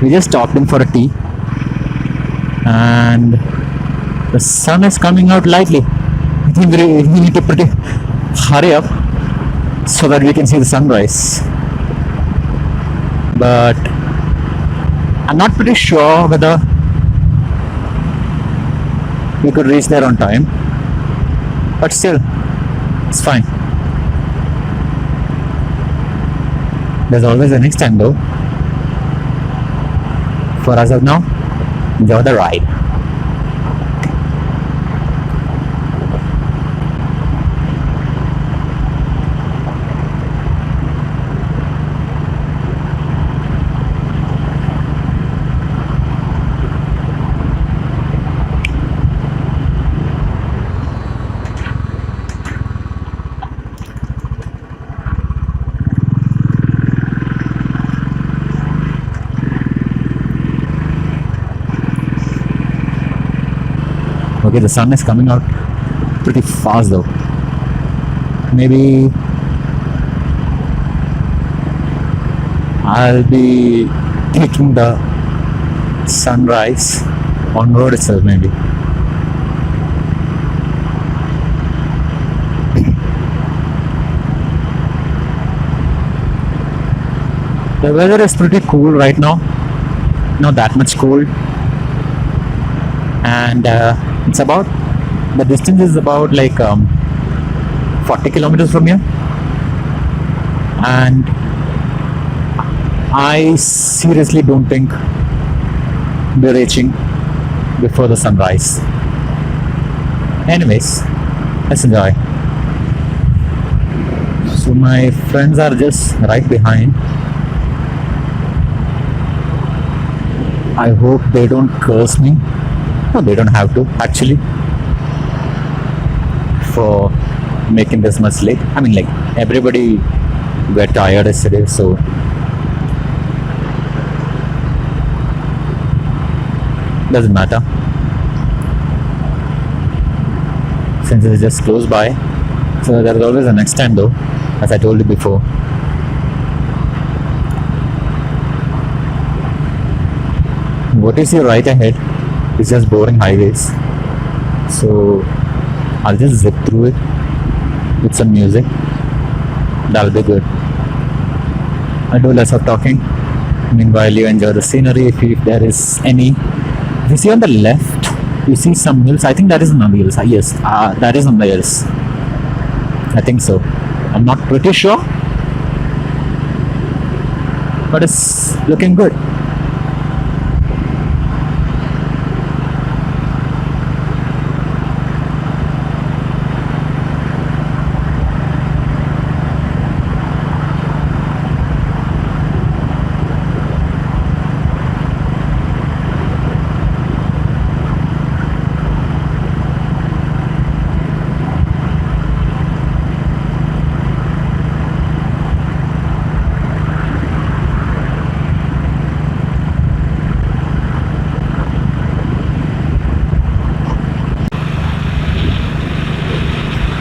We just stopped in for a tea, and the sun is coming out lightly. I think we need to pretty hurry up so that we can see the sunrise. But I'm not pretty sure whether we could reach there on time. But still, it's fine. There's always the next time though. For us of now, enjoy the ride. Okay, the sun is coming out pretty fast though. Maybe I'll be taking the sunrise on road itself maybe. The weather is pretty cool right now. Not that much cold. And it's about, the distance is about like 40 kilometers from here, and I seriously don't think we're reaching before the sunrise. Anyways, let's enjoy. So my friends are just right behind. I hope they don't curse me. No, they don't have to actually, for making this much late. I mean, like, everybody were tired yesterday, so doesn't matter since it's just close by. So there's always a next time though, as I told you before. What you see right ahead is just boring highways, so I'll just zip through it with some music. That'll be good. I'll do less of talking. Meanwhile, you enjoy the scenery if there is any. If you see on the left, you see some hills. I think that is on the hills. Yes, that is on the hills. I think so. I'm not pretty sure, but it's looking good.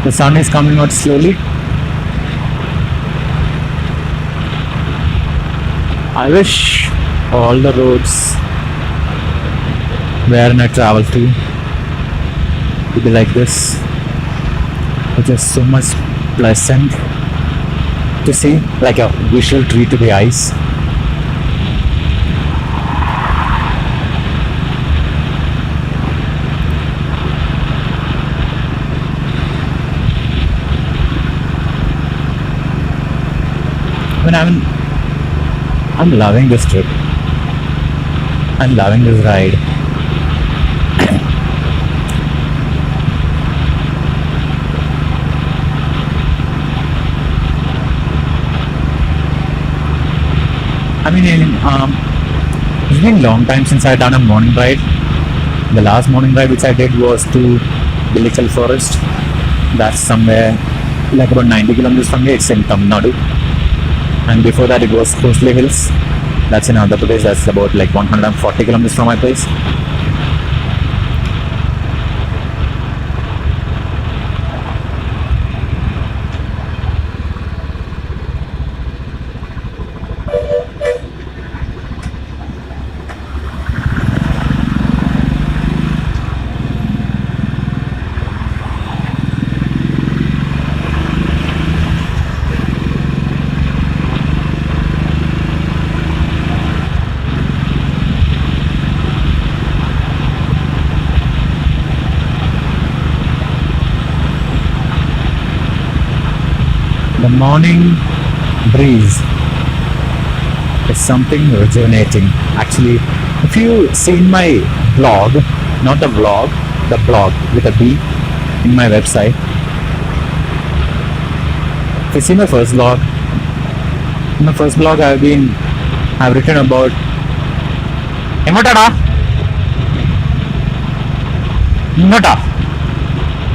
The sun is coming out slowly. I wish all the roads wherein I travel to be like this, which is so much pleasant to see, like a visual treat to the eyes. I'm loving this trip. I'm loving this ride. I mean, it's been a long time since I've done a morning ride. The last morning ride which I did was to Village Forest. That's somewhere like about 90 kilometers from here. It's in Tamil Nadu. And before that it was Coastal Hills. That's in Andhra Pradesh. That's about like 140 kilometers from my place. The morning breeze is something rejuvenating. Actually, if you seen my blog, not the vlog, the blog with a B in my website. If you see my first blog, in my first blog I've written about Emotada Nota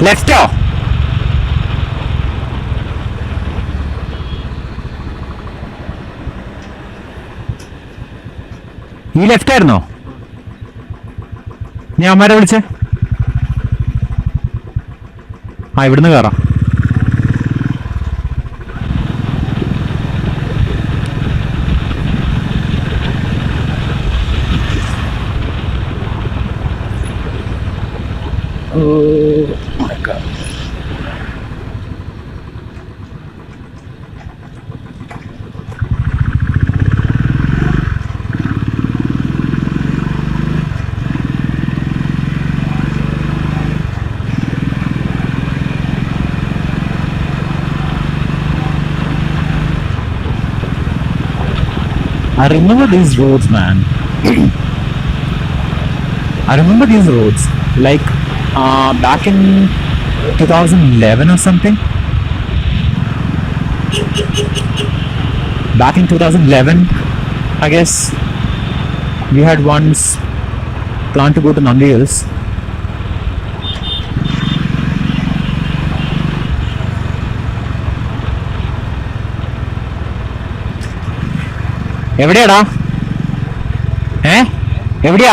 Let's go. ഈ left ആയിരുന്നോ ഞാൻ അമ്മമാരെ വിളിച്ചേ? ആ ഇവിടുന്ന് കയറാം. Oh my god. I remember these roads, man. I remember these roads like back in 2011 or something. Back in 2011, I guess we had once planned to go to Nandi Hills. എവിടെയാടാ? എവിടെയാ?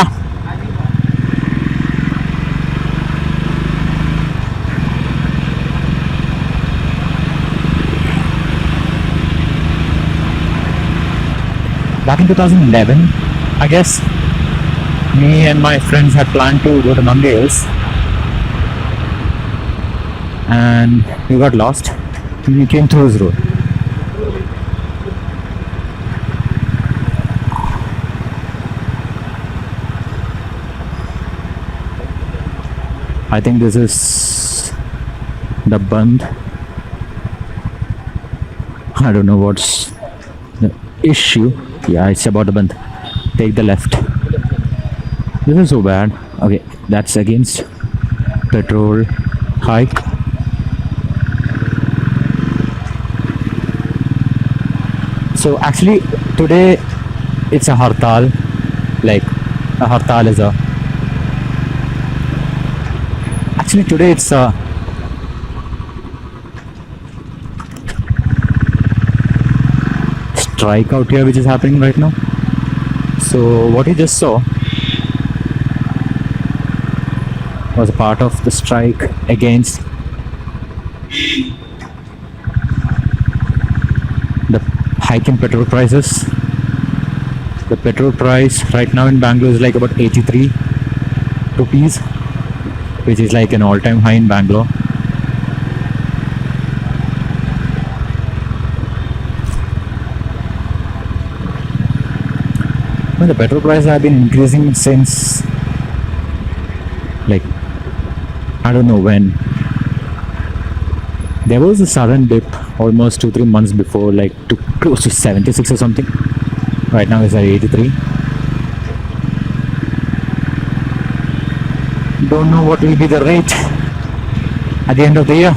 Back in 2011, I guess me and my friends had planned to go to Nandi Hills and we got lost. We came through this road. I think this is the Band. I don't know what's the issue. Yeah, it's about the Band. Take the left. This is so bad. Okay, that's against petrol hike. So actually today it's a hartal. Like a hartal is a Actually today it's a strike out here which is happening right now. So what you just saw was a part of the strike against the hike in petrol prices. The petrol price right now in Bangalore is like about 83 rupees, which is like an all-time high in Bangalore. Well, the petrol prices have been increasing since, like, I don't know when. There was a sudden dip almost 2-3 months before, like to close to 76 or something. Right now it's at 83. Don't know what will be the rate at the end of the year.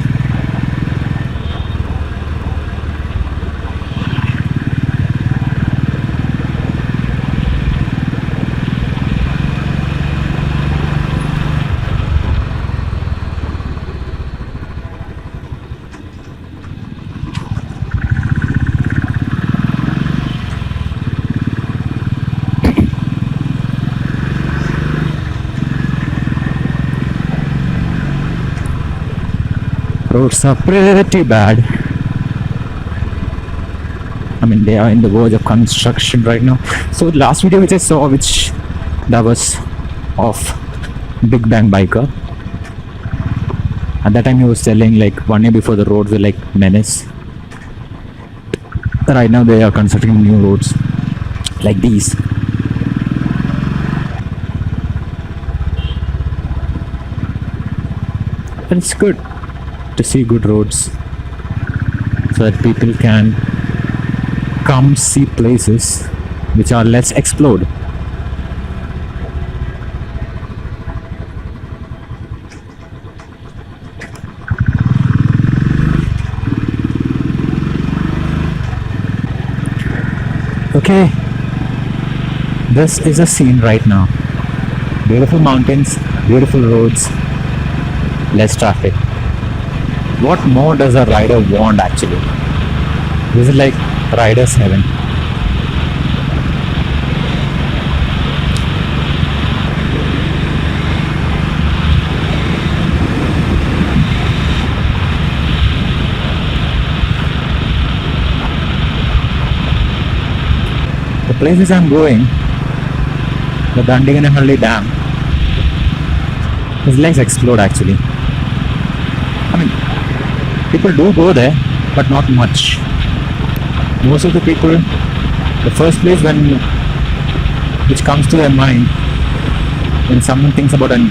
Roads are pretty bad. I mean, they are in the verge of construction right now. So last video which I saw, that was of Big Bang Biker. At that time he was telling like 1 year before the roads were like menace. Right now they are constructing new roads like these. And it's good to see good roads. so that people can come see places which are less explored. Okay, this is a scene right now. Beautiful mountains, beautiful roads, less traffic. What more does a rider want actually? This is like rider's heaven. The places I'm going, the Dandiganahalli Dam, is less explored actually. I mean, people do go there, but not much. Most of the people, the first place which comes to their mind when someone thinks about an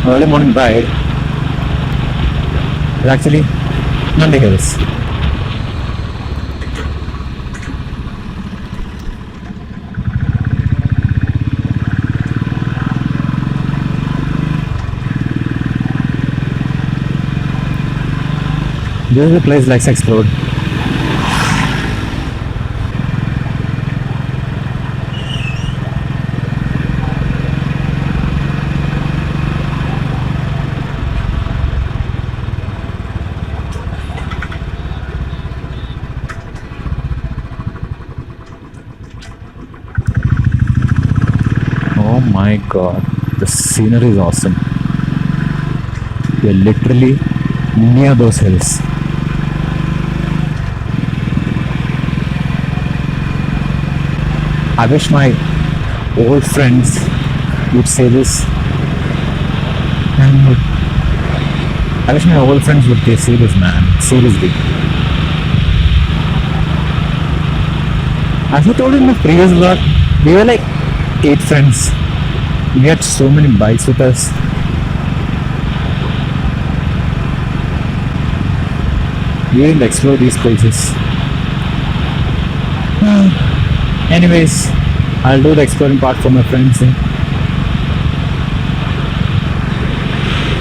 early morning ride is actually Nandi Hills. This is a place less explored. Oh my god, the scenery is awesome. We're literally near those hills. I wish my old friends would say this, and I wish my old friends would say this, man. Seriously. As I told you in the previous vlog, we were like 8 friends. We had so many bikes with us. We didn't explore these places. Anyways, I'll do the exploring part for my friends.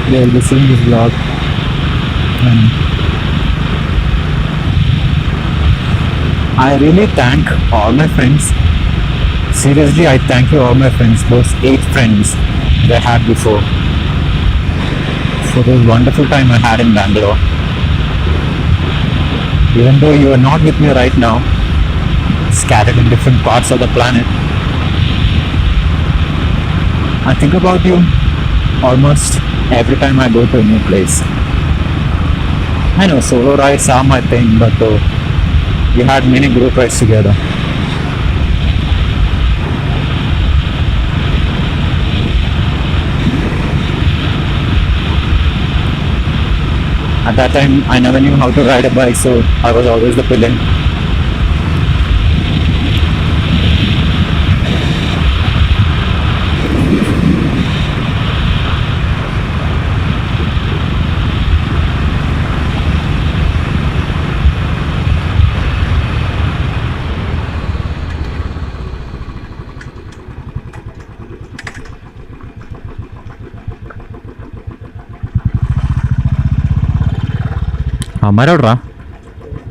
They'll be seeing this vlog. I really thank all my friends. Seriously, I thank you all my friends, those 8 friends that I had before, for those wonderful time I had in Bangalore. Even though you are not with me right now, scattered in different parts of the planet, I think about you almost every time I go to a new place. I know solo rides are my thing, but we had many group rides together. At that time, I never knew how to ride a bike, so I was always the villain. Mara